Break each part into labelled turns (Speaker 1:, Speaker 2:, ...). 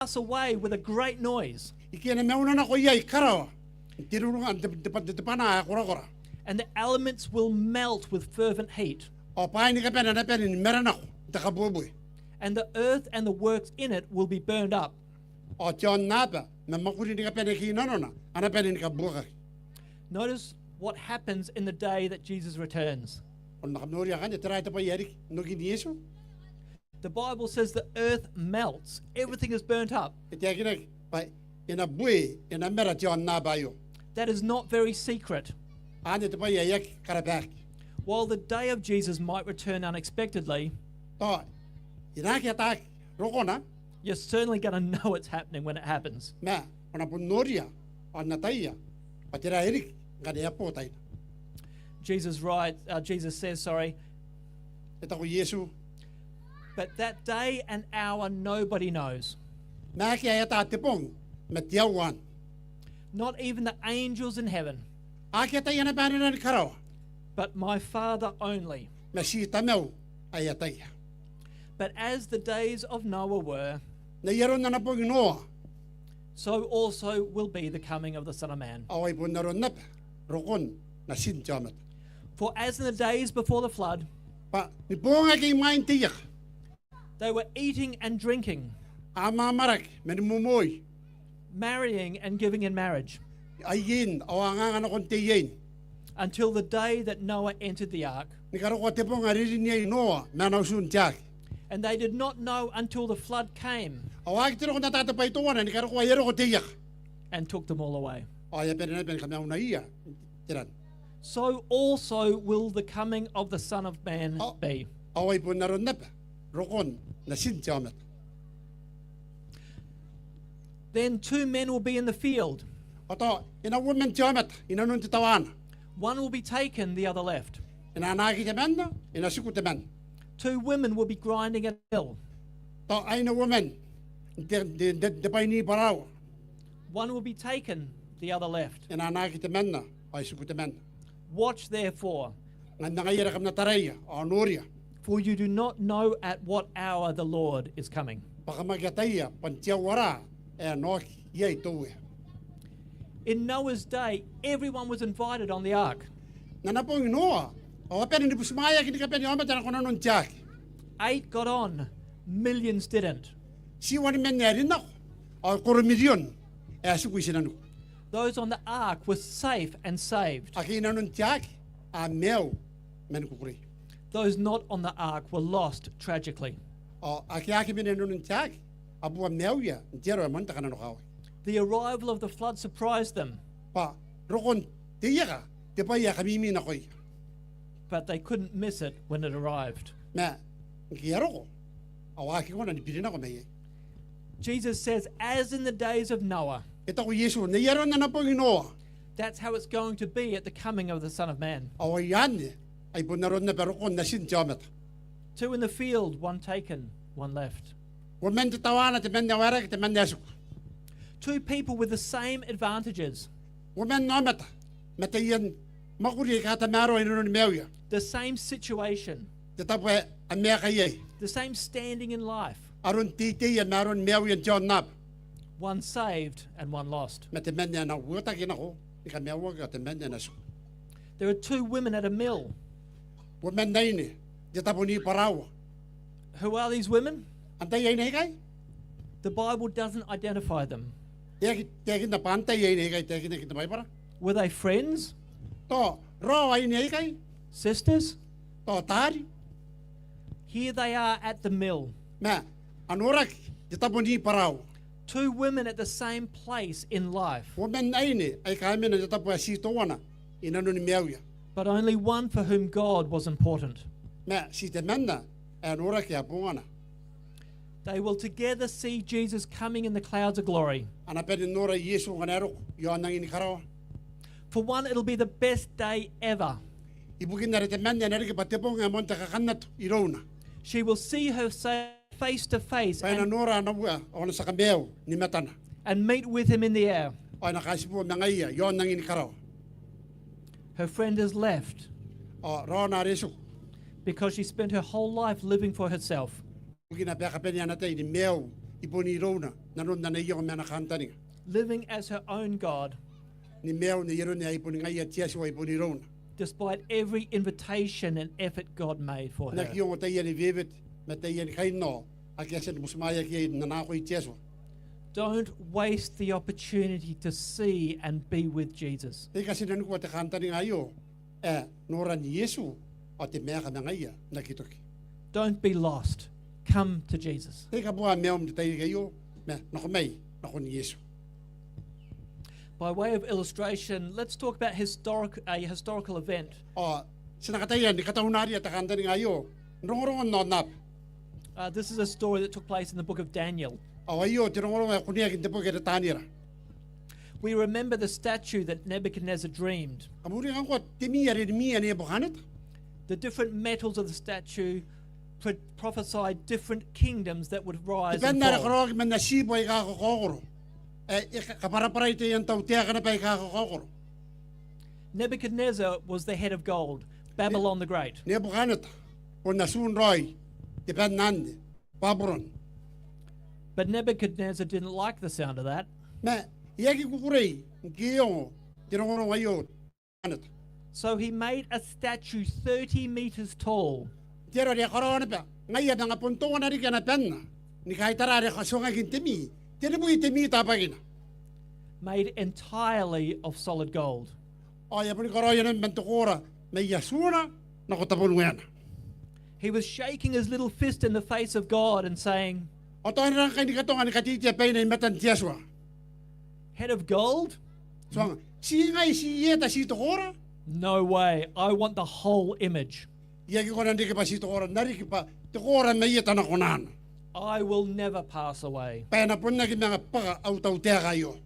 Speaker 1: pass away with a great noise,
Speaker 2: Ikena meuna na ko yai karawa. Tirurungan depana kora.
Speaker 1: and the elements will melt with fervent heat,
Speaker 2: O pai ni kapena na pena ni merana ko. Takabubu.
Speaker 1: and the earth and the works in it will be burned up.
Speaker 2: O John napa na makuri ni kapena ki nanona. Ana pena ni kabuka.
Speaker 1: Notice what happens in the day that Jesus returns.
Speaker 2: On nakamnori akan try to pa yari no ki Yesu.
Speaker 1: The Bible says the earth melts, everything is burnt up.
Speaker 2: Itekina pa ina bui ina mera John napa yo.
Speaker 1: That is not very secret.
Speaker 2: Ane to pa yayak karabak.
Speaker 1: While the day of Jesus might return unexpectedly,
Speaker 2: To ina ki atak rokona
Speaker 1: you're certainly going to know it's happening when it happens.
Speaker 2: na ona punoria on nataya. Patira erik ngade apo tai.
Speaker 1: Jesus says,
Speaker 2: Ita ko Yesu.
Speaker 1: but that day and hour nobody knows,
Speaker 2: Na ki ayata tipong metiawan.
Speaker 1: not even the angels in heaven,
Speaker 2: Akita yana banana karawa.
Speaker 1: but my Father only.
Speaker 2: Masi tamau ayataya.
Speaker 1: But as the days of Noah were,
Speaker 2: Na yaron na po Noah.
Speaker 1: so also will be the coming of the Son of Man.
Speaker 2: Away po naron nap. Rokon na sin jamat.
Speaker 1: For as in the days before the flood,
Speaker 2: Pa ni po nga kay main tiyak.
Speaker 1: they were eating and drinking,
Speaker 2: Ama marak menumumoy.
Speaker 1: marrying and giving in marriage,
Speaker 2: Ayin awanga nga kon tiyin.
Speaker 1: until the day that Noah entered the ark.
Speaker 2: Ni karo ko tipo nga rin niya Noah manausun tiyak.
Speaker 1: And they did not know until the flood came
Speaker 2: Awag tiro ko natatapay tuwan ni karo ko ayero ko tiyak.
Speaker 1: and took them all away.
Speaker 2: Aya pera na kami una iya. Tiran.
Speaker 1: So also will the coming of the Son of Man
Speaker 2: Oh.
Speaker 1: be.
Speaker 2: Away po naron nap. Rokon na sin jamat.
Speaker 1: Then two men will be in the field.
Speaker 2: Oto ina woman jamat ina nun titawan.
Speaker 1: One will be taken, the other left.
Speaker 2: Ina anaki temen ina suku temen.
Speaker 1: Two women will be grinding at a mill.
Speaker 2: To ay na woman. De pay ni paraw.
Speaker 1: One will be taken, the other left.
Speaker 2: Ina anaki temen na ay suku temen.
Speaker 1: Watch therefore,
Speaker 2: Nga nangayara kam na taraya o noria.
Speaker 1: for you do not know at what hour the Lord is coming.
Speaker 2: Baka magataya pantiawara e no yay tuwe.
Speaker 1: In Noah's day, everyone was invited on the ark.
Speaker 2: Nanapong Noah. O pera ni pusmaya kini kapeni o mata kono non tiak.
Speaker 1: 8 got on, millions didn't.
Speaker 2: Si wani men nerin na. O koro milyon. E suku sinanu.
Speaker 1: Those on the ark were safe and saved.
Speaker 2: Aki na non tiak a meu men kukuri.
Speaker 1: Those not on the ark were lost tragically.
Speaker 2: O aki men non tiak. Abu meu ya. Jero man ta kanano kawe.
Speaker 1: The arrival of the flood surprised them,
Speaker 2: Pa rokon tiyaka. Te pa ya kami na koy.
Speaker 1: but they couldn't miss it when it arrived.
Speaker 2: Na ngiyaro ko. Awaki ko na ni pirina ko may.
Speaker 1: Jesus says, as in the days of Noah,
Speaker 2: Ito ko Yesu, nayaro na po Noah.
Speaker 1: that's how it's going to be at the coming of the Son of Man.
Speaker 2: Awayan ay punaron na pero kon nasin jamat.
Speaker 1: Two in the field, one taken, one left.
Speaker 2: Women tawana te men nawara te men nasuk.
Speaker 1: Two people with the same advantages,
Speaker 2: Women no mata. Matayan makuri ka ta maro ino ni mewya.
Speaker 1: the same situation,
Speaker 2: Te tapwe Amerika ye.
Speaker 1: the same standing in life,
Speaker 2: Aron titi ya maron mewya John nap.
Speaker 1: one saved and one lost.
Speaker 2: Mate men na wuta kinako. Ika mewa ka te men nasuk.
Speaker 1: There are two women at a mill.
Speaker 2: Women naini. Te taponi parawa.
Speaker 1: Who are these women?
Speaker 2: Antay ay kay.
Speaker 1: The Bible doesn't identify them.
Speaker 2: Tekin na pantay ay kay tekin na kita may para.
Speaker 1: Were they friends?
Speaker 2: To ro ay kay.
Speaker 1: Sisters?
Speaker 2: To tari.
Speaker 1: Here they are at the mill.
Speaker 2: Na anurak te taponi parawa.
Speaker 1: Two women at the same place in life,
Speaker 2: Women naini ay kami na te tapwa si towana. Inano ni mewya.
Speaker 1: but only one for whom God was important.
Speaker 2: Na si te menna anurak ya pungana.
Speaker 1: They will together see Jesus coming in the clouds of glory.
Speaker 2: Ana pwede nora Yesu nganero yon nang inikarawa.
Speaker 1: For one, it'll be the best day ever.
Speaker 2: Ibugin na rete men na rike patepong nga monta kakanat irona.
Speaker 1: She will see her face to face
Speaker 2: Pwede nora anabuya ona sa kambew ni metana.
Speaker 1: and meet with him in the air.
Speaker 2: O nakasipo nangaya yon nang inikarawa.
Speaker 1: Her friend has left
Speaker 2: O ro na Yesu.
Speaker 1: because she spent her whole life living for herself.
Speaker 2: Bugin na peka pwede anate ni mew ipuni rona nanon na iyo mena kantani
Speaker 1: living as her own God,
Speaker 2: ni meo ni yero ni ipuni ngai tiasi wa ipuni rona
Speaker 1: despite every invitation and effort God made for
Speaker 2: na
Speaker 1: her.
Speaker 2: kiyo ta yeni vevet me ta yeni kaino akiasen musmaya ki na ko tiaso
Speaker 1: Don't waste the opportunity to see and be with Jesus.
Speaker 2: te kasi nan ko ta kantani ayo nora ni Yesu o te mea ka ngai na kitoki
Speaker 1: Don't be lost. Come to Jesus.
Speaker 2: te ka bua meo te tai gayo me na ko mai na ko ni Yesu
Speaker 1: By way of illustration, let's talk about a historical event.
Speaker 2: o sinakatayan ni kataunari ta kantani ayo nrongorongon no nap
Speaker 1: This is a story that took place in the book of Daniel.
Speaker 2: ayo te nrongorongon kunia ki te poke te tanira
Speaker 1: We remember the statue that Nebuchadnezzar dreamed.
Speaker 2: amuri kan ko te mia re mia ne bokanet
Speaker 1: The different metals of the statue prophesied different kingdoms that would rise and
Speaker 2: depende ra
Speaker 1: fall.
Speaker 2: kro men na sibo i ka ko kokoro ka para para ite yan tau te kana pa i ka ko kokoro
Speaker 1: Nebuchadnezzar was the head of gold, Babylon the Great.
Speaker 2: ne bokanet o na sun roi depende nande babron
Speaker 1: But Nebuchadnezzar didn't like the sound of that.
Speaker 2: me yaki kukurei ngiyo te nrongorongon ayo kanet
Speaker 1: So he made a statue 30 meters tall,
Speaker 2: tero re korona pa ngai ta nga ponto na ri kana penna ni kai tara re khasonga gintemi te ne bui te mi ta pagina
Speaker 1: made entirely of solid gold.
Speaker 2: o ya puni koro yana mento kora me yasuna na ko tapon ngena
Speaker 1: He was shaking his little fist in the face of God and saying,
Speaker 2: o to ran kai ni katonga ni kati te pe nei metan tiaswa
Speaker 1: "Head of gold?
Speaker 2: so si ngai si yeta si to kora
Speaker 1: No way. I want the whole image.
Speaker 2: ya ki kona ndike pa si to kora nari ki pa te kora me yeta na konan
Speaker 1: I will never pass away."
Speaker 2: pe na punna ki nga pa au tau te ga yo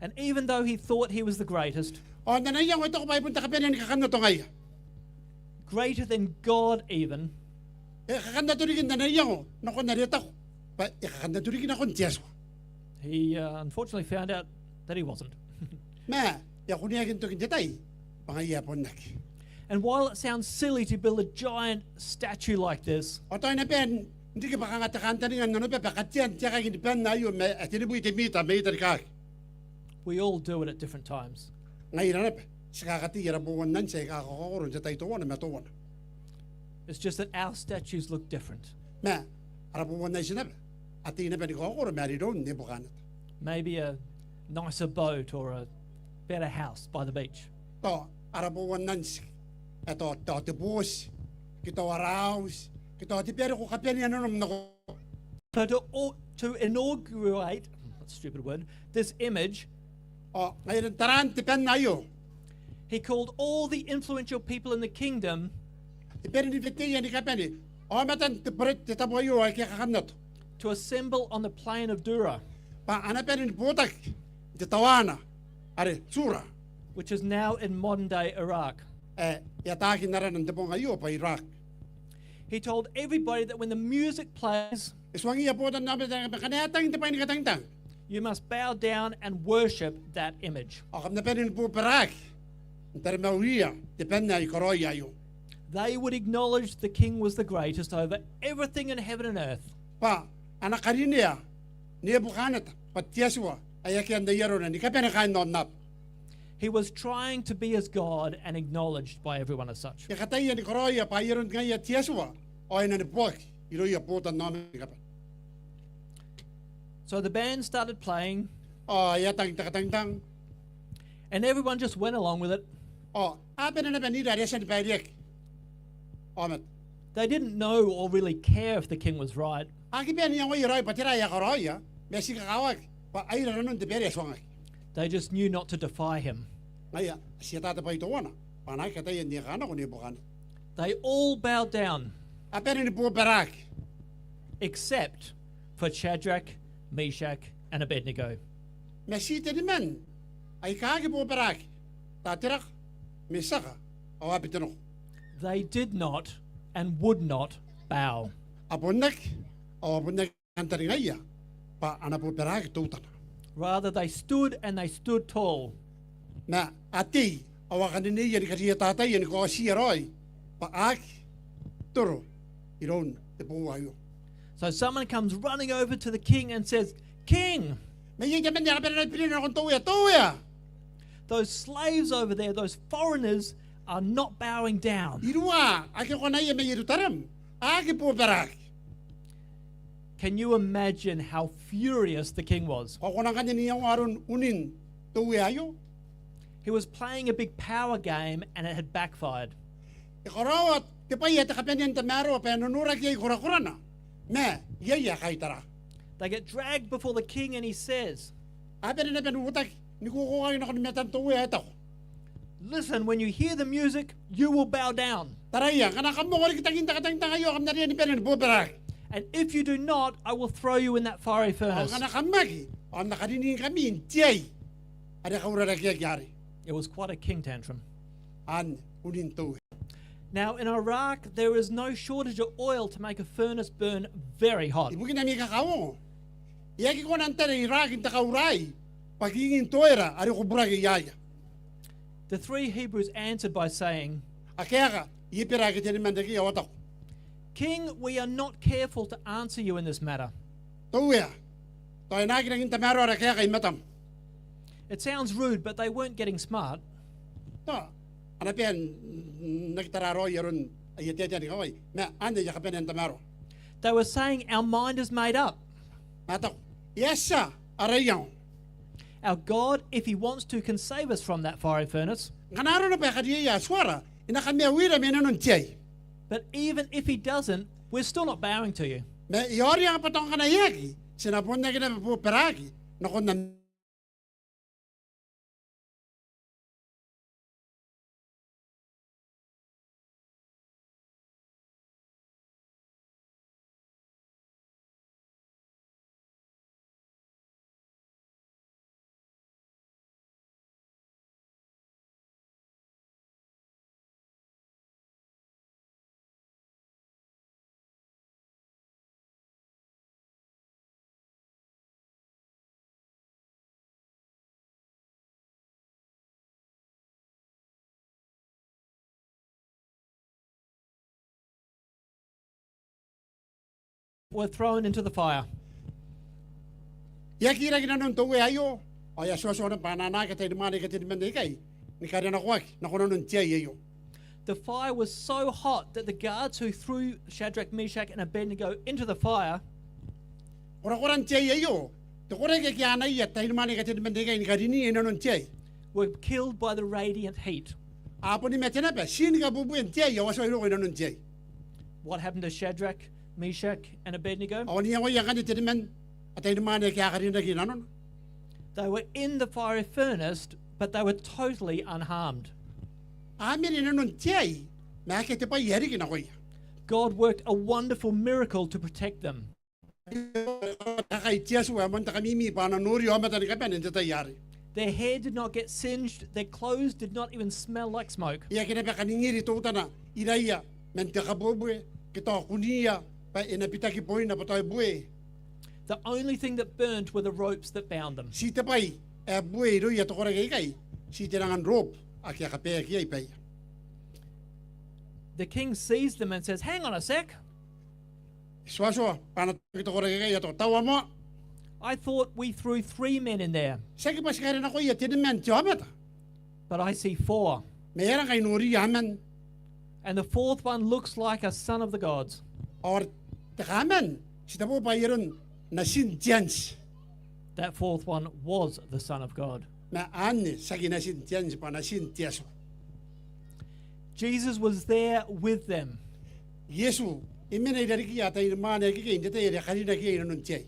Speaker 1: And even though he thought he was the greatest,
Speaker 2: o na ya ko to pa punta ka pe ni ka kanna to ngai
Speaker 1: greater than God even,
Speaker 2: e ka kanna to ri na ya ko na ko na re ta pa e ka kanna to ri na kon tiaswa
Speaker 1: he unfortunately found out that he wasn't.
Speaker 2: me ya ko ni ya to ki detai pa ngai ya punna ki
Speaker 1: And while it sounds silly to build a giant statue like this,
Speaker 2: o to na pen ndike pa kanga ta kanta ni ngano pe pa katian te ka ki pen na yo me atini bui te mita me iter ka
Speaker 1: we all do it at different times.
Speaker 2: ngai ra pe sika ka ti ra bo nan se ka ko ro te tai to wana me to wana
Speaker 1: It's just that our statues look different.
Speaker 2: me ara bo nan se na ati ne pe ni ko ro me ri ro ne bo kana
Speaker 1: Maybe a nicer boat or a better house by the beach.
Speaker 2: to ara bo nan se to te bos ki to araus ki to ti pere ko ka pe ni no no ko
Speaker 1: So to inaugurate, that's a stupid word, this image,
Speaker 2: o ngai ren taran ti pen na yo
Speaker 1: he called all the influential people in the kingdom
Speaker 2: ti pere ni vete ni ka pe ni o metan te pret te tabo yo ai ka kana to
Speaker 1: to assemble on the plain of Dura,
Speaker 2: pa ana pe ni botak te tawana are sura
Speaker 1: which is now in modern-day Iraq.
Speaker 2: ya ta ki naran te ponga yo pa Iraq
Speaker 1: He told everybody that when the music plays,
Speaker 2: iswangi ya potan na be kana tang te pa ni ka tang tang
Speaker 1: you must bow down and worship that image.
Speaker 2: o kam na pe ni po perak ter me uia te pen na i koroya yo
Speaker 1: They would acknowledge the king was the greatest over everything in heaven and earth.
Speaker 2: pa ana karinia ne bukanat patiaswa ayaki anda yaro na ni ka pe na kan non nap
Speaker 1: He was trying to be as God and acknowledged by everyone as such.
Speaker 2: ya katai ni koroya pa yaro ngai ya tiaswa o ina ni pok iro ya potan na me ka
Speaker 1: So the band started playing,
Speaker 2: o ya tang tang tang
Speaker 1: and everyone just went along with it.
Speaker 2: o a pe na pe ni ra resen pa rek o met
Speaker 1: They didn't know or really care if the king was right.
Speaker 2: aki pe ni ya roi patira ya koroya me si ka kawak pa ai ra non te pere swanga
Speaker 1: They just knew not to defy him.
Speaker 2: ngai si ta te pa ito wana pa na ka tai ni kana ko ni bukan
Speaker 1: They all bowed down,
Speaker 2: a pe ni po perak
Speaker 1: except for Shadrach, Meshach, and Abednego.
Speaker 2: me si te ni men ai ka ki po perak ta tirak me saka o apiteno
Speaker 1: They did not and would not bow.
Speaker 2: aponek o aponek antari ngai pa ana po perak tutana
Speaker 1: Rather, they stood and they stood tall.
Speaker 2: na ati awa kanini yani kasi tata yani ko si roi pa ak toro iron te po ayo
Speaker 1: So someone comes running over to the king and says, "King,
Speaker 2: May yaman niya kapag pinili akong Atauea.
Speaker 1: those slaves over there, those foreigners, are not bowing down."
Speaker 2: Irua, aki ko na iya may irutaram. Aki po berak.
Speaker 1: Can you imagine how furious the king was?
Speaker 2: Ako na kanya niyang aron unin Atauea yo.
Speaker 1: He was playing a big power game and it had backfired.
Speaker 2: Ikarawat, tipay ita kapag niyan tamaro, pa nunurag yay kura-kura na. Me, yaya kay tara.
Speaker 1: They get dragged before the king and he says,
Speaker 2: Ape na penutak, ni kukuha na ko ni metan Atauea ito.
Speaker 1: "Listen, when you hear the music, you will bow down.
Speaker 2: Taraya, kana kamo ko kita kayo kam na riyan ni penan po berak.
Speaker 1: And if you do not, I will throw you in that fiery
Speaker 2: O
Speaker 1: furnace."
Speaker 2: kana kamagi, o nakarinig kami intiyay. Ada kaura na kiyari.
Speaker 1: It was quite a king tantrum.
Speaker 2: An unin Atauea.
Speaker 1: Now, in Iraq, there is no shortage of oil to make a furnace burn very hot.
Speaker 2: Ibu kina mi kakao. Yaki ko nang tere Iraq inta kaurai. Pagiging Atauea, ari ko buragi yaya.
Speaker 1: The three Hebrews answered by saying,
Speaker 2: Akaya ka, ipiragi tini mandaki yawatak.
Speaker 1: "King, we are not careful to answer you in this matter."
Speaker 2: Atauea, toy nagi nang intamaro ara kaya kay matam.
Speaker 1: It sounds rude, but they weren't getting smart.
Speaker 2: To, anapian nagtararo yaron ayatya ni kaway. Me ande yakapen intamaro.
Speaker 1: They were saying, "Our mind is made up.
Speaker 2: Matak, yes sir, arayaw.
Speaker 1: Our God, if He wants to, can save us from that fiery furnace.
Speaker 2: Kanaro na pa kadiya swara. Inakamya wira menanon tiyay.
Speaker 1: But even if He doesn't, we're still not bowing to you."
Speaker 2: Me yori ang patong kanayaki. Sinapon na kina po peragi. Nakon na
Speaker 1: Were thrown into the fire.
Speaker 2: yakira ginanon Atauea yo. O ya so na panana ka tayo mani ka tayo mandikay. Ni kaya na kwak na kuno nun tiyay yo.
Speaker 1: The fire was so hot that the guards who threw Shadrach, Meshach, and Abednego into the fire
Speaker 2: Ora-oran tiyay yo. To kore ke kya na iya tayo mani ka tayo mandikay ni kaya ni inanon tiyay.
Speaker 1: were killed by the radiant heat.
Speaker 2: Apo ni metena pa sin ka bubuin tiyay yo so ino inanon tiyay.
Speaker 1: What happened to Shadrach, Meshach, and Abednego?
Speaker 2: O niya ko yakan ni tayo man at tayo mani kaya ka rin na ginanon.
Speaker 1: They were in the fiery furnace, but they were totally unharmed.
Speaker 2: Amin inanon tiyay. Nakita pa yari kinakoy.
Speaker 1: God worked a wonderful miracle to protect them.
Speaker 2: Takay tiyas wa man takamimi pa na nuri o matan ka pen tayo yari.
Speaker 1: Their hair did not get singed, their clothes did not even smell like smoke.
Speaker 2: Iya kina pa kaningiri to na iraya men takabobwe kita kunia pa inapita ki poin na patay bue.
Speaker 1: The only thing that burnt were the ropes that bound them.
Speaker 2: Si tapay bue ro ya to kore kay si tirangan rope akya ka pe ki ay
Speaker 1: The king sees them and says, "Hang on a sec.
Speaker 2: Swaso pana kita kore kay to tawa mo
Speaker 1: I thought we threw 3 men in there,
Speaker 2: sagi pas kare na ko ya tinmen jometa
Speaker 1: but I see 4.
Speaker 2: meron kay nuri yaman
Speaker 1: And the 4th one looks like a son of the gods."
Speaker 2: or takaman si tapo pa yeron na sin chance
Speaker 1: That 4th one was the Son of God.
Speaker 2: na anne sagi na sin chance pa na sin tiaso.
Speaker 1: Jesus was there with them.
Speaker 2: Yesu imene dari ki ata irmane ki inte te kanina ki ino nunche.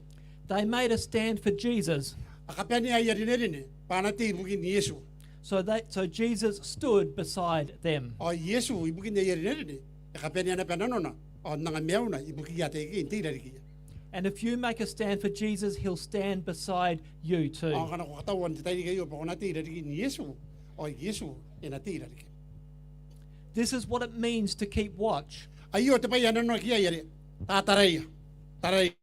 Speaker 1: They made a stand for Jesus.
Speaker 2: Akapani ayari nerine panati ibukin Yesu.
Speaker 1: So Jesus stood beside them.
Speaker 2: O Yesu ibukin ayari nerine. Akapani ana pananona. O nanga meuna ibukin ata ki inte dari ki.
Speaker 1: And if you make a stand for Jesus, He'll stand beside you too.
Speaker 2: O kana ko katawan tay kayo pa kunati dari ki Yesu. O Yesu inati dari ki.
Speaker 1: This is what it means to keep watch.
Speaker 2: Ayo te pa yana no ki ayari. Tataraya. Taray.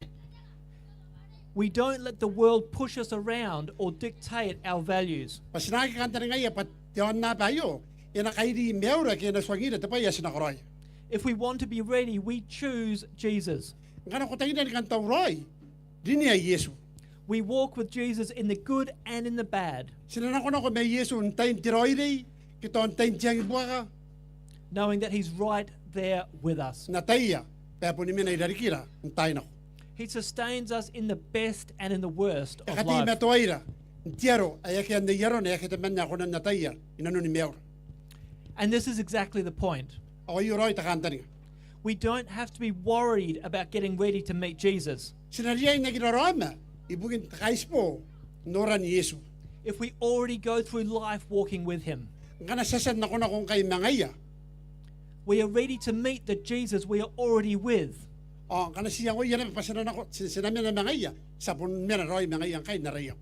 Speaker 1: We don't let the world push us around or dictate our values.
Speaker 2: Pasinaki kanta ngaya pat tion na payo. Ina kairi meura ki na swangira te pa yasna kroy.
Speaker 1: If we want to be ready, we choose Jesus.
Speaker 2: Ngana ko tayo kan tauroy. Dini ay Yesu.
Speaker 1: We walk with Jesus in the good and in the bad,
Speaker 2: Sinana ko na ko may Yesu untayin tiroy day. Kita untayin tiyang ibuaka.
Speaker 1: knowing that He's right there with us.
Speaker 2: Nataya. Kaya po ni minay darikira. Untayin ako.
Speaker 1: He sustains us in the best and in the worst of
Speaker 2: Kati
Speaker 1: life.
Speaker 2: metoira. Tiaro. Ayaki ande yaron. Ayaki temanya ko na nataya. Inano ni meor.
Speaker 1: And this is exactly the point.
Speaker 2: Ako yuroy takantani.
Speaker 1: We don't have to be worried about getting ready to meet Jesus
Speaker 2: Sinariyay na ginarama. Ibugin takais po. Nora ni Yesu.
Speaker 1: if we already go through life walking with Him.
Speaker 2: Ngana sasad na ko na kung kay mangaya.
Speaker 1: We are ready to meet the Jesus we are already with.
Speaker 2: Kana siya ko yan pasanan ako sinami na mangaya. Sapon mena roy mangaya kay narayo.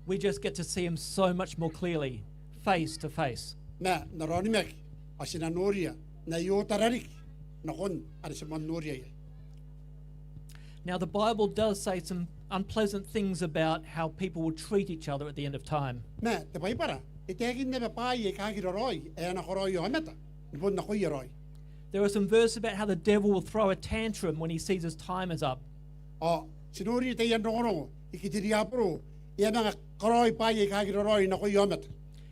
Speaker 1: We just get to see Him so much more clearly, face to face.
Speaker 2: Na naroni mek. Asina noria. Na yo tararik. Nakon arisimon noria.
Speaker 1: Now, the Bible does say some unpleasant things about how people will treat each other at the end of time.
Speaker 2: Na tapay para. Itagin na pa ye kagiro roy. Ay na koroy yo meta. Ibon na ko roy.
Speaker 1: There are some verses about how the devil will throw a tantrum when he sees his time is up.
Speaker 2: Sinuri tayo no ikitiriya pro. Yan mga koroy pa ye kagiro roy na ko yo meta.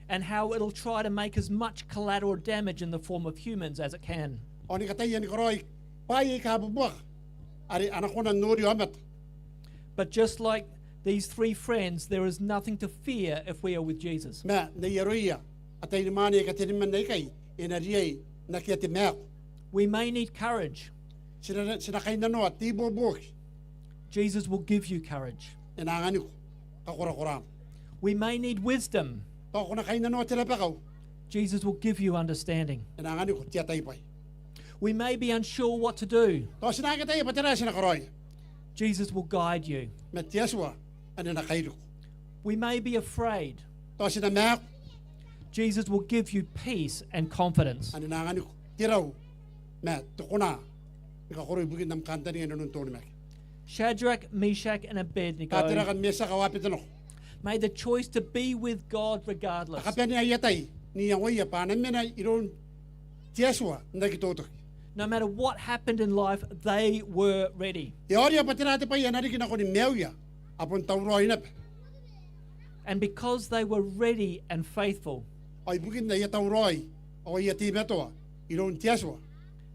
Speaker 1: And how it'll try to make as much collateral damage in the form of humans as it can.
Speaker 2: Oni katay yan koroy pa ye kabubuak. Ari anak ko na nuri yo meta.
Speaker 1: But just like these three friends, there is nothing to fear if we are with Jesus.
Speaker 2: Na yaroya. Atay mani katiniman na ikay. Inariyay na kiyatimek.
Speaker 1: We may need courage.
Speaker 2: Sinakay na no at tibo buk.
Speaker 1: Jesus will give you courage.
Speaker 2: Inangani ko. Kakura-kuram.
Speaker 1: We may need wisdom.
Speaker 2: Ako na kay na no tilapakaw.
Speaker 1: Jesus will give you understanding.
Speaker 2: Inangani ko tiyatay pay.
Speaker 1: We may be unsure what to do.
Speaker 2: To sinakay tayo patira sinakaroy.
Speaker 1: Jesus will guide you.
Speaker 2: Matiyaswa. Ano na kayo ko.
Speaker 1: We may be afraid.
Speaker 2: To sinamek.
Speaker 1: Jesus will give you peace and confidence.
Speaker 2: Ano nangani ko. Tiraw. Mat. Tukuna. Ikakuroy bugin ng kanta niya nun to ni Mek.
Speaker 1: Shadrach, Meshach, and Abednego
Speaker 2: Katira kan mesa kawapit no.
Speaker 1: made the choice to be with God regardless.
Speaker 2: Akapyan niya yatay. Niyang waya panan mena iron tiyaswa. Nagitutok.
Speaker 1: No matter what happened in life, they were ready.
Speaker 2: Iorya patira ti pa yan narikin ako ni Mewya. Apon tauroy na pa.
Speaker 1: And because they were ready and faithful,
Speaker 2: Ay bugin na yatauroy. O yati beto. Iron tiyaswa.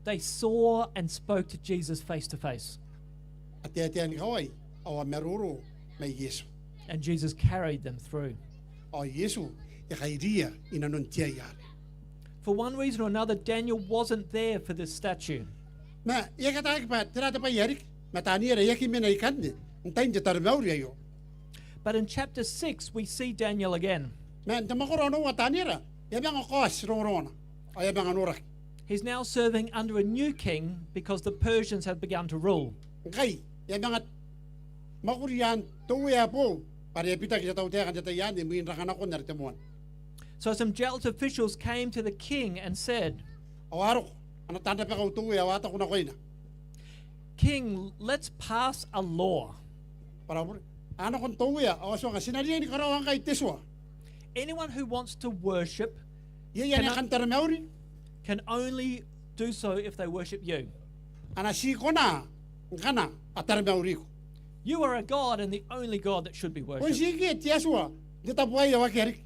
Speaker 1: they saw and spoke to Jesus face to face.
Speaker 2: At yatiyan kaway. O meruro may Yesu.
Speaker 1: And Jesus carried them through.
Speaker 2: O Yesu. Ikayriya inanon tiya yan.
Speaker 1: For one reason or another, Daniel wasn't there for this statue.
Speaker 2: Ma, yakatay pa, tirata pa yarik. Matanira yaki minay kandi. Untayin di tarmauri ayo.
Speaker 1: But in chapter 6, we see Daniel again.
Speaker 2: Ma, tamakorono watanira. Yabang akos rorona. O yabang anurak.
Speaker 1: He's now serving under a new king because the Persians have begun to rule.
Speaker 2: Kay, yabang at makuriyan tuya po. Para yapita kita tautiya kan jatayan. Imuin rakan ako naritemuan.
Speaker 1: So some jealous officials came to the king and said,
Speaker 2: Awarok. Ano tanda pa ka tuya. Wata ko na ko ina.
Speaker 1: King, let's pass a law.
Speaker 2: Para ano kung tuya. Awaso nga sinariyan ni karawang kay tiswa.
Speaker 1: Anyone who wants to worship
Speaker 2: Yan
Speaker 1: Cannot-
Speaker 2: kan tarmauri.
Speaker 1: can only do so if they worship you.
Speaker 2: Anasiko na. Kana. At tarmauri ko.
Speaker 1: You are a God and the only God that should be
Speaker 2: Kung
Speaker 1: worshipped.
Speaker 2: sige, tiyaswa. Dita buhay yawa kerik.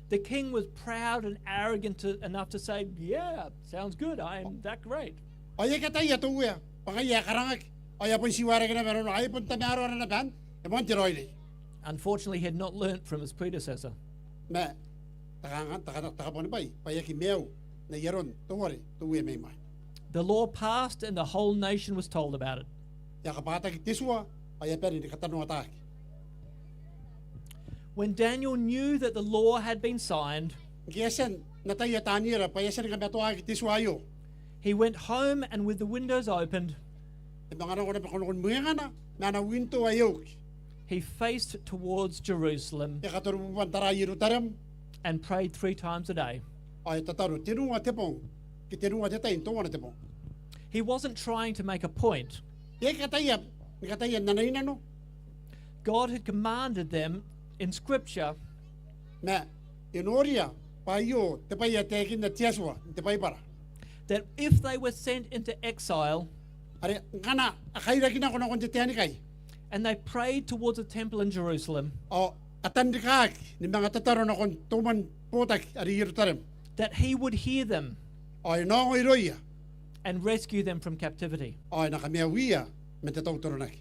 Speaker 1: The king was proud and arrogant enough to say, yeah, sounds good, I am that great.
Speaker 2: Oye katay tuya. Pangaya karangak. Oya pun siwara ka na meron. Ay pun tamaro na ban. Emon tiroy.
Speaker 1: Unfortunately, he had not learnt from his predecessor.
Speaker 2: Ma. Takapon bay. Payaki mew. Na yaron. Tuwari. Tuya may may.
Speaker 1: The law passed and the whole nation was told about it.
Speaker 2: Yakapatag tiswa. Oya peri ni katanong atak.
Speaker 1: When Daniel knew that the law had been signed,
Speaker 2: Giyasan. Nataya tanira. Payasan ka betuag tiswayo.
Speaker 1: he went home and with the windows opened,
Speaker 2: Ibang ano ko na pakunukun mga nga na. Na winto ayok.
Speaker 1: he faced towards Jerusalem
Speaker 2: Yakaturupan tarayiru taram.
Speaker 1: and prayed 3 times a day.
Speaker 2: Ay tataru. Tinunga tepong. Kitinunga tetayin. Tunga na tepong.
Speaker 1: He wasn't trying to make a point.
Speaker 2: Yakatayap. Yakatayan nanay na no.
Speaker 1: God had commanded them in Scripture
Speaker 2: Na inoria payo tepaya tekin na tiaswa tepay para.
Speaker 1: that if they were sent into exile,
Speaker 2: Are ngana akaira kina kono kon tetiani kai.
Speaker 1: And they prayed towards the temple in Jerusalem
Speaker 2: O atandikak ni mga tataro na kon tuman potak ari Yerusalem.
Speaker 1: that he would hear them
Speaker 2: O no iroya.
Speaker 1: and rescue them from captivity.
Speaker 2: O nakamia metatong turunak.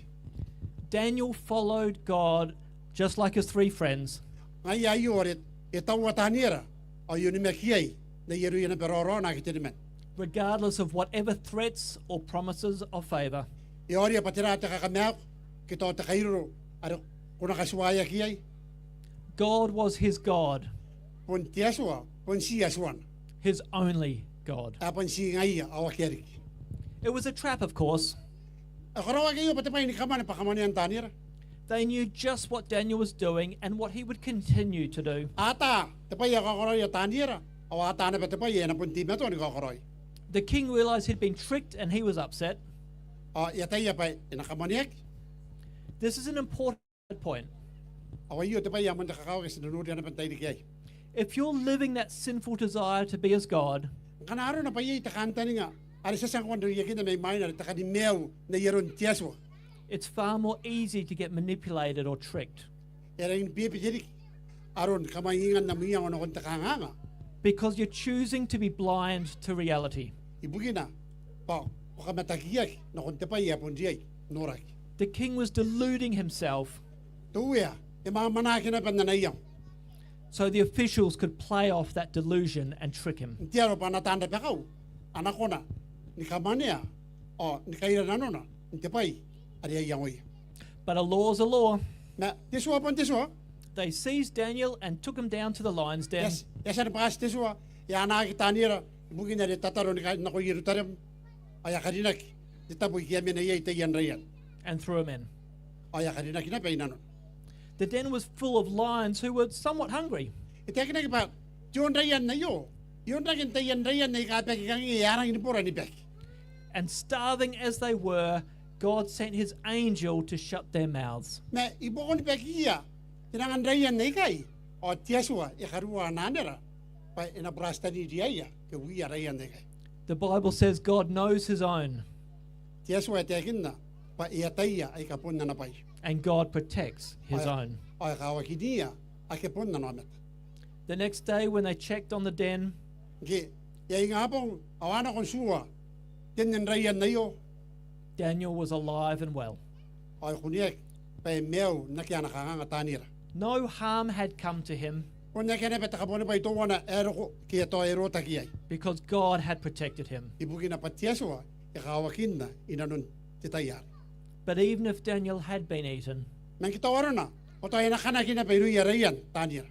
Speaker 1: Daniel followed God just like his three friends.
Speaker 2: Ngai ayo orit itaw watanira. O yun ni mekiay na yeruya na peroro na kitinimen.
Speaker 1: Regardless of whatever threats or promises of favor.
Speaker 2: Ioria patira ta kakamyak kito ta kairo ar kuna kaswaya kiyay.
Speaker 1: God was his God,
Speaker 2: Pon tiaswa pon siaswan.
Speaker 1: his only God.
Speaker 2: Apon si ngai awakerik.
Speaker 1: It was a trap, of course.
Speaker 2: Akarawa kayo patapay ni kamane pakamane ang tanira.
Speaker 1: They knew just what Daniel was doing and what he would continue to do.
Speaker 2: Ata tapay akakaroy tanira. Awata na patapay na pon timeto ni kakaroy.
Speaker 1: The king realized he'd been tricked and he was upset.
Speaker 2: Yatay pa inakamaniak.
Speaker 1: This is an important point.
Speaker 2: Awayo tapay yaman ta kakao kasi nunuri na pantay ni kiyay.
Speaker 1: If you're living that sinful desire to be as God,
Speaker 2: Kanaro na payay takanta ni nga. Ari sa sangkwan do yakin na may minor takadimeo na yeron tiaswa.
Speaker 1: it's far more easy to get manipulated or tricked
Speaker 2: Era yung pipijirik. Aron kamahingan na miyang ano kung takanganga.
Speaker 1: because you're choosing to be blind to reality.
Speaker 2: Ibugi na. Pa, kamatagiyay na kung tapay yapon diyay. Norak.
Speaker 1: The king was deluding himself
Speaker 2: Tuya, yung mga manakin na pananayang.
Speaker 1: so the officials could play off that delusion and trick him.
Speaker 2: Tiyaro pa natanda pa kao. Anak ko na. Ni kamanya. O, ni kaira na no na. Ni tapay. Ari ay yangoy.
Speaker 1: But a law's a law.
Speaker 2: Na, tiswa pon tiswa.
Speaker 1: They seized Daniel and took him down to the lion's den.
Speaker 2: Yes, yes, ano pa kasi tiswa. Yana kita nira. Ibugi na rin tataro ni ko Yerusalem. Aya karinak. Ditaboy kiyami na yay tayan rayan.
Speaker 1: And threw him in.
Speaker 2: Aya karinak na pa inanon.
Speaker 1: The den was full of lions who were somewhat hungry.
Speaker 2: Ite na pa. Yun rayan na yo. Yun rayan tayan rayan na ikapag ikang iyarang inipura ni Pek.
Speaker 1: And starving as they were, God sent his angel to shut their mouths.
Speaker 2: Na ibo ko ni Pek iya. Tinangan rayan na ikay. O tiyaswa, ikaruwa nanera. Pa inabrasta ni diyaya. Kawiya rayan na ikay.
Speaker 1: The Bible says God knows his own
Speaker 2: Tiyaswa itekin na. Pa iyataya ay kapon na napay.
Speaker 1: and God protects his own.
Speaker 2: Ay kawakiniya ay kapon na namet.
Speaker 1: The next day, when they checked on the den,
Speaker 2: Gi, yay nga pong awana kong suwa. Tinan rayan na yo.
Speaker 1: Daniel was alive and well.
Speaker 2: Ay kuniyek. Pa mew na kaya nakanganga tanira.
Speaker 1: No harm had come to him
Speaker 2: Kunya kaya na petakabon pa ito wana ero ko kaya to ero takiyay.
Speaker 1: because God had protected him.
Speaker 2: Ibugi na patiyaswa. Ikawakin na inanon titayar.
Speaker 1: But even if Daniel had been eaten,
Speaker 2: Nang kita waro na. O tayo na kanakin na pa iruya rayan tanira.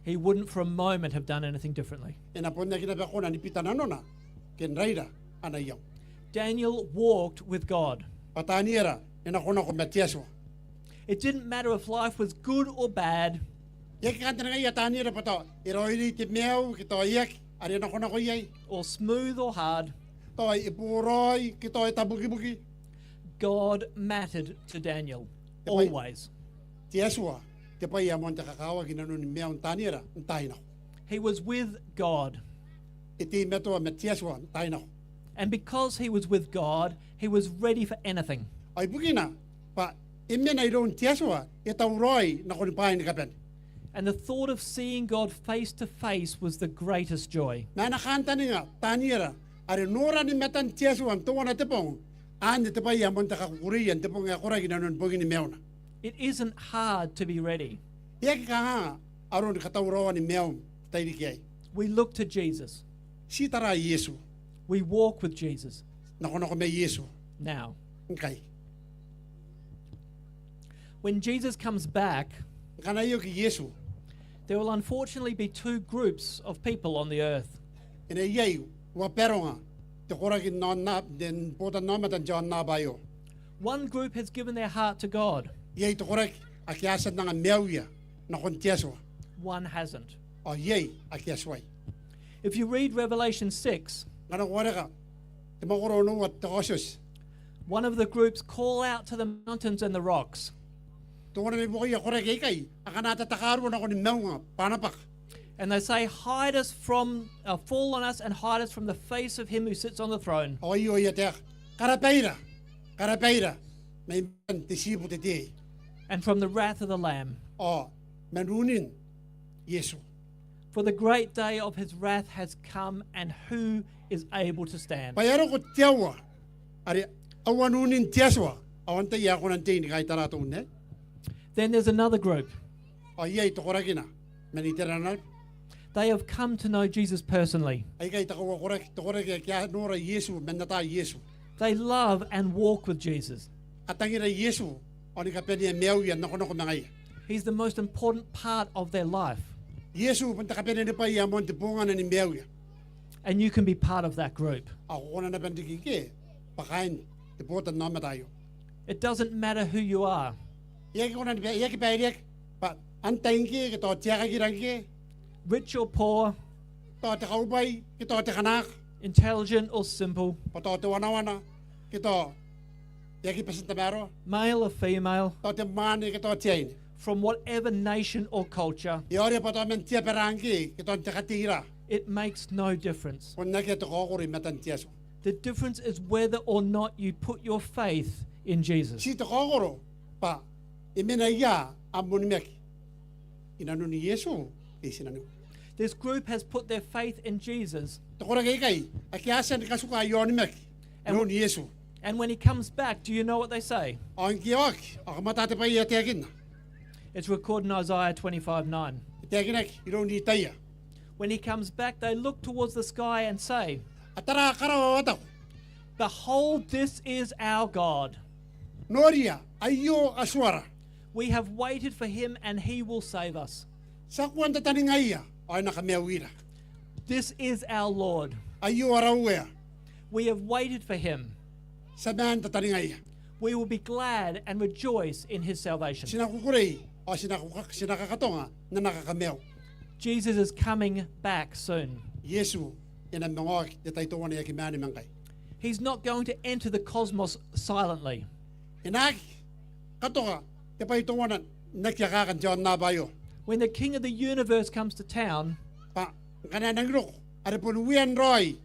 Speaker 1: he wouldn't for a moment have done anything differently.
Speaker 2: Inapon na kinabako na nipitan ano na. Ken rayda anayaw.
Speaker 1: Daniel walked with God.
Speaker 2: Patanira. Inakuna ko matiyaswa.
Speaker 1: It didn't matter if life was good or bad.
Speaker 2: Yak kanta na kaya tanira pa to. Iroy tip mew. Kito yak. Ari na ko na ko yay.
Speaker 1: Or smooth or hard,
Speaker 2: Toy ipuroy. Kito ay tabugi-bugi.
Speaker 1: God mattered to Daniel,
Speaker 2: Wait.
Speaker 1: always.
Speaker 2: Tiyaswa. Tipa yamon ta kakawa ginanon ni mew tanira. Tayo na.
Speaker 1: He was with God.
Speaker 2: Iti meto matiyaswa. Tayo na.
Speaker 1: And because he was with God, he was ready for anything.
Speaker 2: Ay bugi na. Pa imme na iron tiyaswa. Itaw roy na kunipain ni kapen.
Speaker 1: And the thought of seeing God face to face was the greatest joy.
Speaker 2: Na nakanta ni nga tanira. Ari nora ni metan tiyaswa. Tuwa na tipong. Andi tipa yamon ta kakuriyan. Tipong akura ginanon bugi ni mew na.
Speaker 1: It isn't hard to be ready.
Speaker 2: Yak ka nga. Aron katawrawan ni mew. Tayo di kiyay.
Speaker 1: We look to Jesus.
Speaker 2: Si tara Yesu.
Speaker 1: We walk with Jesus
Speaker 2: Nakuno ko may Yesu.
Speaker 1: now.
Speaker 2: Okay.
Speaker 1: When Jesus comes back,
Speaker 2: Kanayo ki Yesu.
Speaker 1: there will unfortunately be two groups of people on the earth.
Speaker 2: Ina yay. Wapero nga. Tikura kin non na. Den puta nomatan John na bayo.
Speaker 1: One group has given their heart to God,
Speaker 2: Yay tikura akiasad na nga mewya. Na kun tiyaswa.
Speaker 1: one hasn't.
Speaker 2: O yay akiasway.
Speaker 1: If you read Revelation 6,
Speaker 2: Ganang wala ka. Timakuro no at takosyos.
Speaker 1: one of the groups call out to the mountains and the rocks,
Speaker 2: Tungo na may bukoy akura kay kay. Akanata takaro na ko ni mew nga. Panapak.
Speaker 1: and they say, "Hide us from, fall on us and hide us from the face of him who sits on the throne."
Speaker 2: O iyo yatek. Karapayra. Karapeira, may man tisibu te te.
Speaker 1: and from the wrath of the Lamb.
Speaker 2: O, manunin, Yesu.
Speaker 1: For the great day of his wrath has come, and who is able to stand?
Speaker 2: Payaro ko tiawa. Ari, awanunin tiaswa. Awanta ya ko nante ni kay tarato ne.
Speaker 1: Then there's another group.
Speaker 2: O, yay to koragina. Maniteranal.
Speaker 1: They have come to know Jesus personally.
Speaker 2: Ay kay tako korek to korek kya nora Yesu menata Yesu.
Speaker 1: They love and walk with Jesus.
Speaker 2: Atangira Yesu. Oni kapeni meu ya nako nako mangai.
Speaker 1: He's the most important part of their life.
Speaker 2: Yesu punta kapeni ne pa ya monte punga ni meu ya.
Speaker 1: And you can be part of that group.
Speaker 2: Ako kona na pendiki ke. Pakain te pota no matayo.
Speaker 1: It doesn't matter who you are.
Speaker 2: Yaki kona ni yaki pa yaki pa antaingi ke to tiaka kirangi.
Speaker 1: Rich or poor,
Speaker 2: To te kaubai ke to te kanak.
Speaker 1: intelligent or simple,
Speaker 2: Pa to te wana ke to yaki pasenta baro.
Speaker 1: male or female,
Speaker 2: To te mani ke to tiain.
Speaker 1: from whatever nation or culture,
Speaker 2: Yori pa to men tia perangi ke to te katira.
Speaker 1: it makes no difference.
Speaker 2: Kona ke to kokori metan tiaso.
Speaker 1: The difference is whether or not you put your faith in Jesus.
Speaker 2: Si te kokoro pa imena ya amuni meki. Inanu ni Yesu isinanu.
Speaker 1: This group has put their faith in Jesus,
Speaker 2: Te kora kai aki asan kasuka yoni meki.
Speaker 1: And-
Speaker 2: Anu ni Yesu.
Speaker 1: and when he comes back, do you know what they say?
Speaker 2: Ang kiok akamata te pa ya tekin.
Speaker 1: It's recorded in Isaiah 25:9.
Speaker 2: Tekinak iro ni taya.
Speaker 1: When he comes back, they look towards the sky and say,
Speaker 2: Atara karawa wata.
Speaker 1: "Behold, this is our God.
Speaker 2: Noria ayo aswara.
Speaker 1: We have waited for him, and he will save us.
Speaker 2: Sa kwanta taningaya ay nakamewira.
Speaker 1: This is our Lord.
Speaker 2: Ayo arawea.
Speaker 1: We have waited for him.
Speaker 2: Sa man taningaya.
Speaker 1: We will be glad and rejoice in his salvation."
Speaker 2: Sinakukurei o sinakakatonga na nakakameo.
Speaker 1: Jesus is coming back soon.
Speaker 2: Yesu ina mangok te taito wana yakimani mangkai.
Speaker 1: He's not going to enter the cosmos silently.
Speaker 2: Inak katonga te paito wana nakyakakan John na bayo.
Speaker 1: When the King of the universe comes to town,
Speaker 2: Pa kananang rok are punuwian roy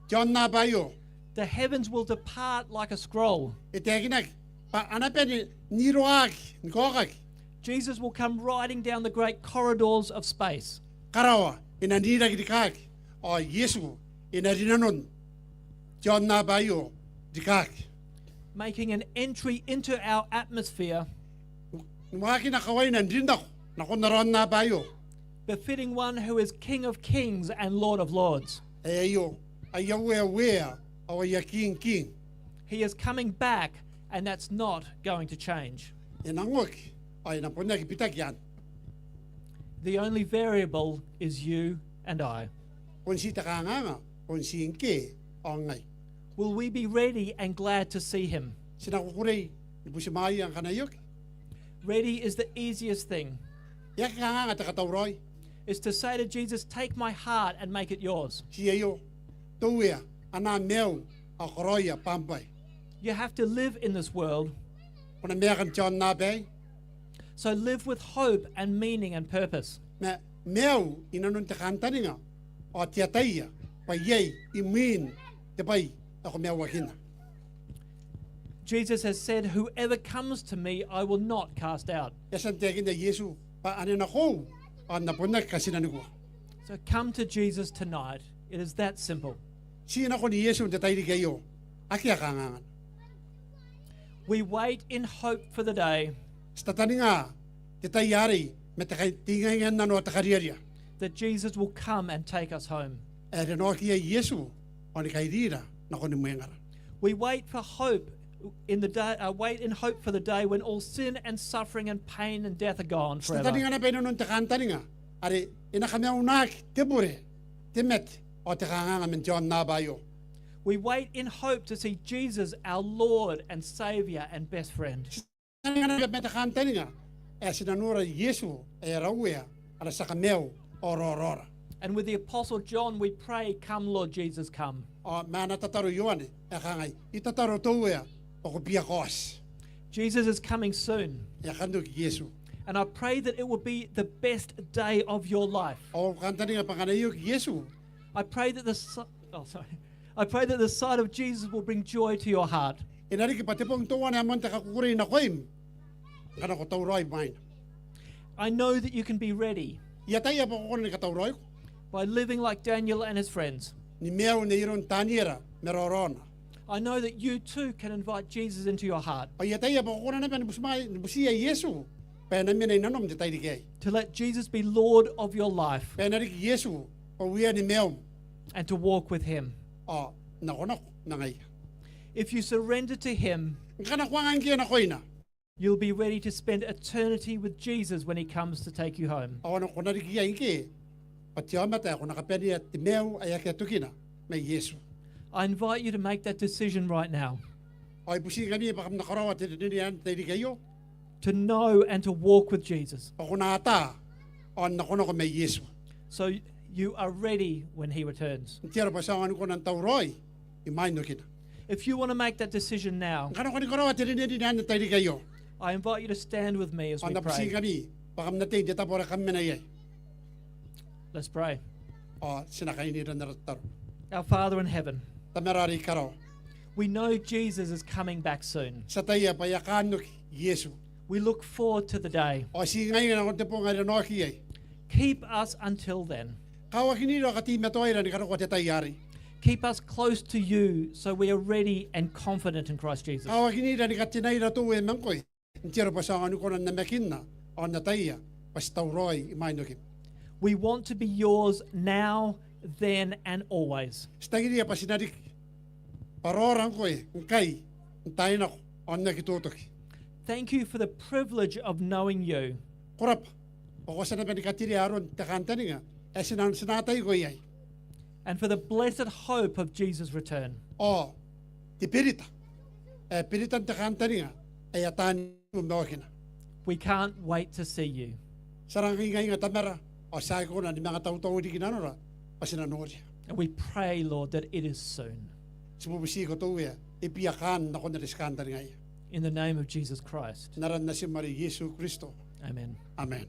Speaker 2: John na bayo.
Speaker 1: the heavens will depart like a scroll.
Speaker 2: Itekinak pa anapen niroak ngokak
Speaker 1: Jesus will come riding down the great corridors of space.
Speaker 2: karawa ina nira dikak o Yesu ina rinanon John na bayo dikak.
Speaker 1: Making an entry into our atmosphere,
Speaker 2: Numaki na kaway na dindak na kunaron na bayo.
Speaker 1: befitting one who is King of kings and Lord of lords.
Speaker 2: Ayo ayawe o yaking king.
Speaker 1: He is coming back, and that's not going to change.
Speaker 2: Inangok ay napunya kipitak yan.
Speaker 1: The only variable is you and I.
Speaker 2: Kung si takanganga, kung si inke, ongay.
Speaker 1: Will we be ready and glad to see him?
Speaker 2: Sinakukurey, ibusimay ang kanayok.
Speaker 1: Ready is the easiest thing.
Speaker 2: Yak kanganga takatawroy,
Speaker 1: Is to say to Jesus, "Take my heart and make it yours."
Speaker 2: siyayo, tuwea, ana mew, akoroya, pampay.
Speaker 1: You have to live in this world,
Speaker 2: Kung mekan John na bay,
Speaker 1: so live with hope and meaning and purpose.
Speaker 2: me mew, inanun takantani nga, o tiyataya, payay, imin, tepay, ako mewakina.
Speaker 1: Jesus has said, "Whoever comes to me, I will not cast out."
Speaker 2: Yasan tekin na Yesu, paanin ako, ang napunak kasi nanigwa.
Speaker 1: So come to Jesus tonight. It is that simple.
Speaker 2: Sino ko ni Yesu tatay di kayo, aki akangangan.
Speaker 1: We wait in hope for the day
Speaker 2: Sa tatani nga, tatay yari, metakay tingayan na no takariyarya.
Speaker 1: that Jesus will come and take us home.
Speaker 2: E reno kiya Yesu, o ni kairira, na ko ni mwengar.
Speaker 1: We wait for hope in the day. Wait in hope for the day when all sin and suffering and pain and death are gone
Speaker 2: Sa tatani
Speaker 1: forever.
Speaker 2: nga na pinunong takantani nga, ari, inakami unak, tibure, timet, o takangangan men John na bayo.
Speaker 1: We wait in hope to see Jesus, our Lord and Savior and best friend.
Speaker 2: Tatani nga na metakantani nga, e sinanura Yesu, e rawea, ala sa kameo, o rorora.
Speaker 1: And with the Apostle John, we pray, "Come, Lord Jesus, come."
Speaker 2: O mana tataro yuan, e kangay, itataro tuwea, o kupiya kos.
Speaker 1: Jesus is coming soon.
Speaker 2: E kanduk Yesu.
Speaker 1: And I pray that it will be the best day of your life.
Speaker 2: O kantani nga panganayok Yesu,
Speaker 1: I pray that I pray that the sight of Jesus will bring joy to your heart.
Speaker 2: Inari ki patipong tuwa na amon takakukuri na koim. Kana ko tauroy mine.
Speaker 1: I know that you can be ready
Speaker 2: Yataya pa ko ni katauroy ko.
Speaker 1: by living like Daniel and his friends.
Speaker 2: Ni meaw na iron tanira merorona.
Speaker 1: I know that you too can invite Jesus into your heart,
Speaker 2: O yataya pa ko na ni busiya Yesu. Pa na mina inanom di tayo di kay.
Speaker 1: to let Jesus be Lord of your life
Speaker 2: Pa na rin Yesu o wiya ni meaw.
Speaker 1: and to walk with him.
Speaker 2: O nakonok na ngay.
Speaker 1: If you surrender to him,
Speaker 2: Kana kwangan kiya na koy na.
Speaker 1: you'll be ready to spend eternity with Jesus when he comes to take you home.
Speaker 2: Ako na kuna rin kiya inki. Patiyamata ako nakapeni at meaw ay akiatukina may Yesu.
Speaker 1: I invite you to make that decision right now,
Speaker 2: Ay busi kami pakam nakarawat din yan tayo di kayo.
Speaker 1: to know and to walk with Jesus,
Speaker 2: Ako na ata on nakono ko may Yesu.
Speaker 1: so you are ready when he returns.
Speaker 2: Tiyara pa sa ko ng tauroy. Imayin no kita.
Speaker 1: If you want to make that decision now,
Speaker 2: Kana ko ni karawat din yan tayo di kayo.
Speaker 1: I invite you to stand with me as we
Speaker 2: On nabusi
Speaker 1: pray.
Speaker 2: kami pakam natin dita pora kami na yay.
Speaker 1: Let's pray.
Speaker 2: O sinakain ni rin naratar.
Speaker 1: Our Father in heaven,
Speaker 2: Tamerari karaw.
Speaker 1: we know Jesus is coming back soon.
Speaker 2: Sa tayo payakan no Yesu.
Speaker 1: We look forward to the day.
Speaker 2: O si ngayon ako te po nga rin oki ay.
Speaker 1: Keep us until then.
Speaker 2: Kawakinido kati metoy rin karo ko te tayari.
Speaker 1: Keep us close to you so we are ready and confident in Christ Jesus.
Speaker 2: Kawakinido ni katinay na tuwe mangkoy. Tiyara pa sa ko ng namakin na. O na tayo. Pas tauroy imayin no kita.
Speaker 1: We want to be yours now, then, and always.
Speaker 2: Stagiri pa sinadik. Parorang ko kay. Tayo na ko. On na kitutok.
Speaker 1: Thank you for the privilege of knowing you.
Speaker 2: Kurap. O sa na panikatiri aron takanta nga. E sinatay ko yay.
Speaker 1: And for the blessed hope of Jesus' return.
Speaker 2: O, ti pirita. E piritan takanta nga. Ay atan umawakina.
Speaker 1: We can't wait to see you.
Speaker 2: Sarang ingay nga tamera. O sa ko na di mga tao-tao di kinanora. Pasinanod siya.
Speaker 1: And we pray, Lord, that it is soon.
Speaker 2: Sumubisi ko to ipiyakan na ko nariskantan nga.
Speaker 1: In the name of Jesus Christ.
Speaker 2: Naran na si Maria Yesu Kristo.
Speaker 1: Amen.
Speaker 2: Amen.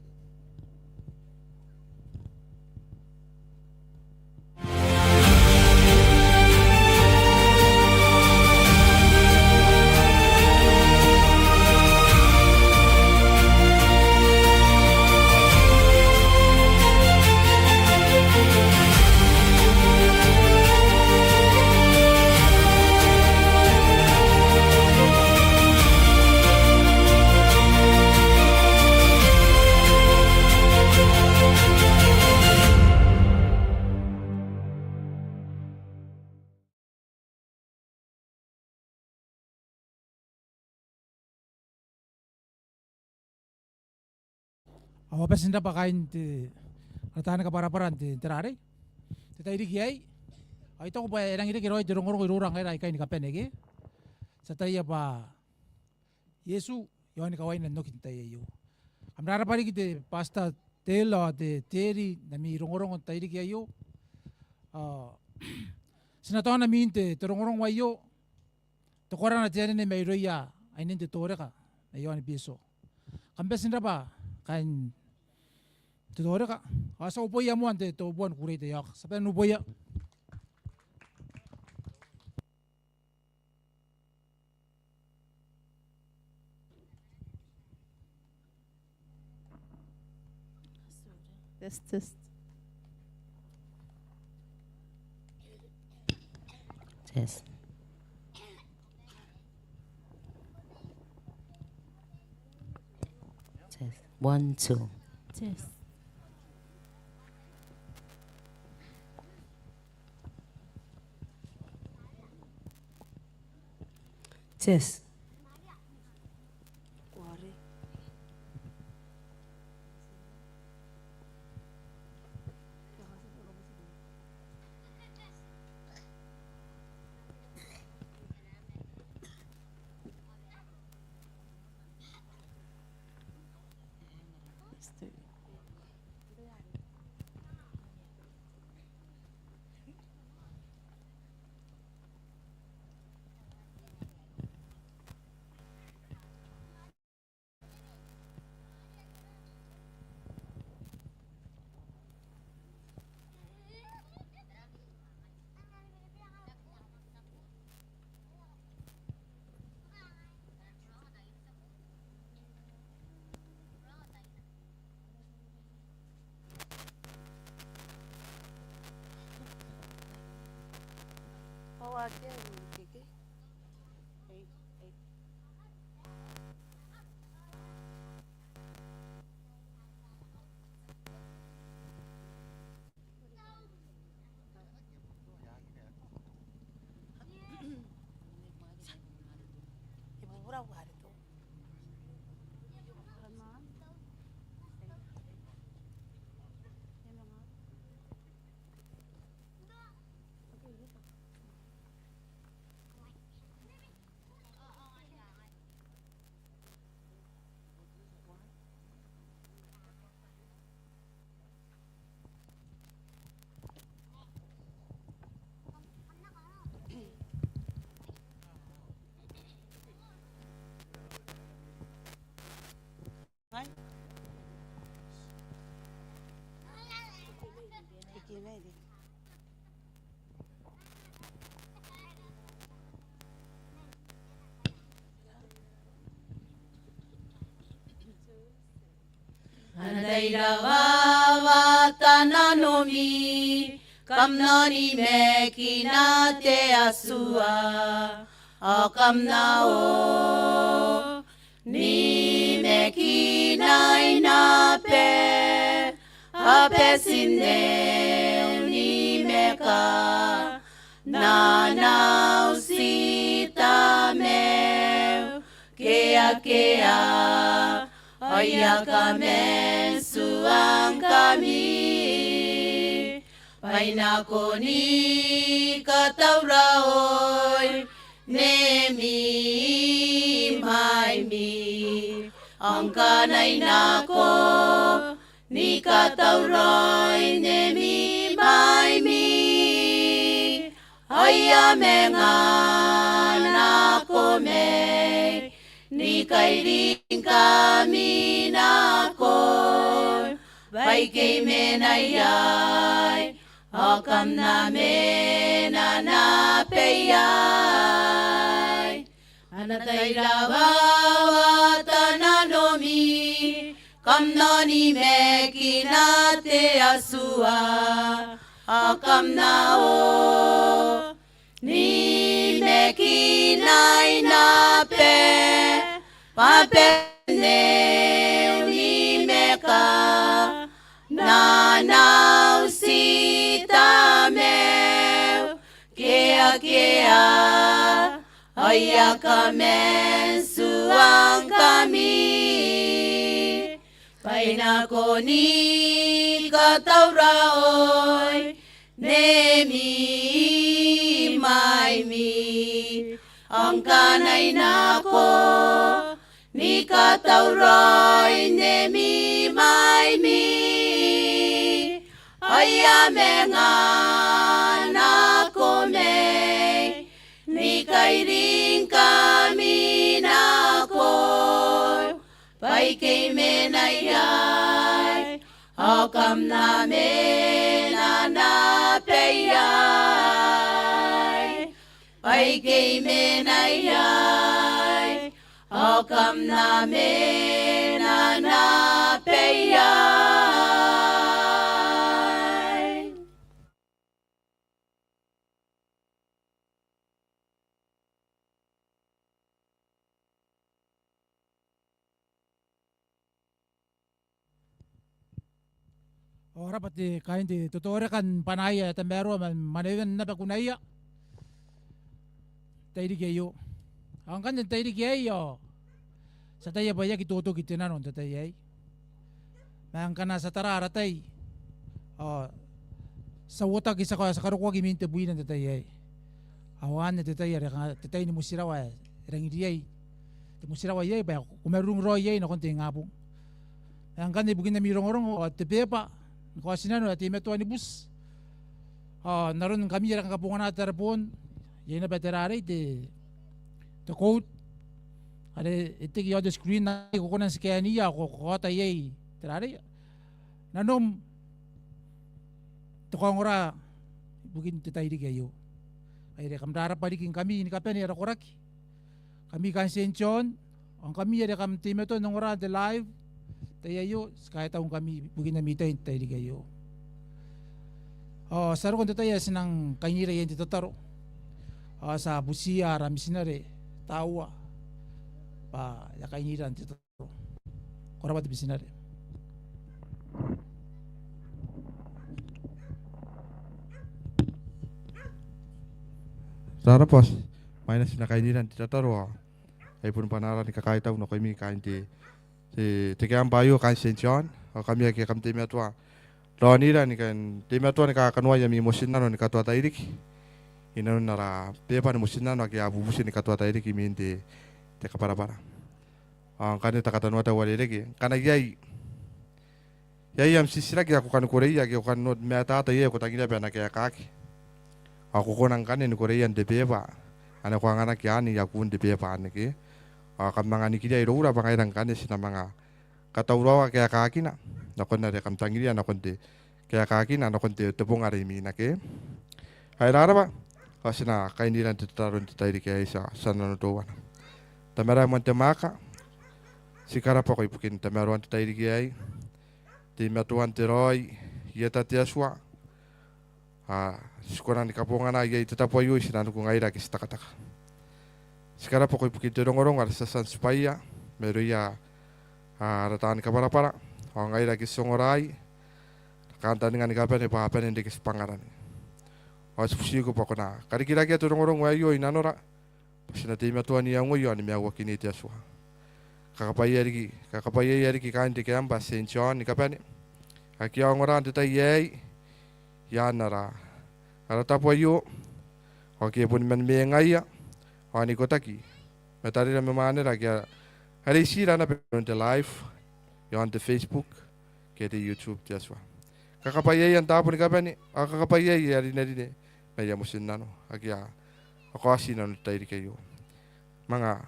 Speaker 3: Awapas na pa kain ti katana ka para-paran ti terare. Ti tayo dikyay. Ay ito ko pa ilang iri kiroy ti rongorong irurang kay kay ni kapenege. Sa tayo pa Yesu yo ni kaway nan nokin tayo yo. Amrara pa kiti pasta telo te teri na mi rongorong tayo dikyay yo. Sinato na min te rongorong wayo. To kora na tiyan ni mayroya ay nindi tore ka. Ayo ni piso. Kambes na pa kain Tudore ka. Asa upoya mo ante to buwan kuray tayo. Sabi ano upoya?
Speaker 4: Test.
Speaker 5: Test. Test. 1, 2.
Speaker 4: Test.
Speaker 5: Test.
Speaker 4: Atauea wa tananomi kamnani mekina te asua o kamnao ni mekina inape apesine ni meka na usita me kea Oya kame suang kami Paina koni kataura oi Nemi mai mi Angka nai nako Ni kataura oi nemi mai mi Oya menga nako me Ni kairing kami nako Bai kei menayai Akam na mena na peyai Atauea wa tananomi Kam nani mekina te asua Akam na o Ni mekina inape Papene ni meka na usita me kea Oya kame suang kami Paina koni kataura oi Nemi mai mi Angka nai nako Ni katauroi nemi mai mi Oya menga nako me Ni kairing kami nako Pai kei menayai Akam na mena na peyai Pai kei menayai Akam na mena na peyai
Speaker 3: Ora pati kain di tutore kan panaya tambero man maneven na pakunaya. Tairi geyo. Ang kan tairi geyo. Sa taya baya kituto kitinanon ta tayay. Nang kana sa tarara tay. Sa wota kisa ko sa karukwa giminte buinan ta tayay. Awan na tatay tatay ni musirawa rang idiyay. Ti musirawa yay ba kumerung roy yay na konti ngapong. Ang kan ibugin na mirong-orong at tepepa. Kung sinano at imeto ni bus. Naroon kami yung kapungan na tarapon. Yan na veterari the quote. Ade itik yo the screen na kukunan si kaya niya ko kota yay. Terari. Nanom tukang ora bugin titay di kayo. Ay rekam darap palikin kami ni kapen era koraki. Kami kan sensyon. Ang kami ada kam timeto nang ora the live. Tayo, kahit akong kami bugin na mitay tayo di kayo. Saro kong tayo sinang kanyira yan dito taro. sa busia ra misinare Atauea pa yakainiran te toro korabat misinare
Speaker 6: Sara pos, minus na kainiran ti tataro. Ay pun panara ni kakaitaw na kami kain ti kayang bayo kain St. John. O kami ay kam ti metua. Lo nira ni kan ti metua ni kakanwa yami musin na no ni katwa tairik. Ino nara pepa ni musin na no kaya bubusin ni katwa tairik imin ti kapara-para. Ang kanita katanwa ta wali lagi. Kana yay am sisira kaya ko kan Korea kaya ko kan no meta ta yay ko tangina ba na kaya kaki. Ako ko nang kanin Korean de pepa. Ana ko ang anak yan ni yakun de pepa aniki. Kam mga nikida irura ba kailang kanin sina mga katawrawa kaya kaki na. Nakon na kam tangiri na konti kaya kaki na konti tepung arimi na ke. Ay rara ba? Kasi na kainiran titaron titay kaya sa nanotuwan. Tamara mo temaka. Sikara pa ko ipukin tamaruan titay kaya ti matuan tiroy yeta tiaswa. Sekolah ni kapungan na yay tetapo yu sinanu ko ngaira kis takataka. Sikara pa ko ipukin tirong-orong ar sa Sanspaya meru ya ratan ka para o ngaira kis songorai kanta dengan kapan ni pahapan hindi kis pangaran. O susi ko pa ko na karikira kaya tirong-orong wayo inanora pasinati matuan niya ngoyo ani miyawa kini tiaswa. Kakapaya yari ki kain di kayamba St. John ni kapan aki ang oran titay yay yan nara tapo ayo okay pun man mengaya ani kotaki metari na memane kaya hari sira na pe live yon the Facebook ke the YouTube tiaswa kakapaya yan tapo ni kapan kakapaya yari na din may yamusin nano akya ako asinan tayo kayo mga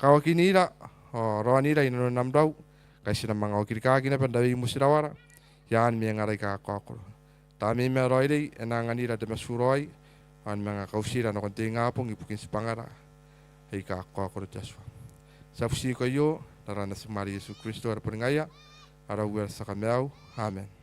Speaker 6: kawakinira roanira ino namdaw kasi na mga okirikagi na pandawi musirawara yan may ngaray ka ako tami may roy enanganira de masuroy an mga kausira na konti nga pong ipukin sa pangara ay ka ako Joshua sa pusi ko yo narana si Maria Yesu Kristo ar pangaya araw sa kamyaw amen.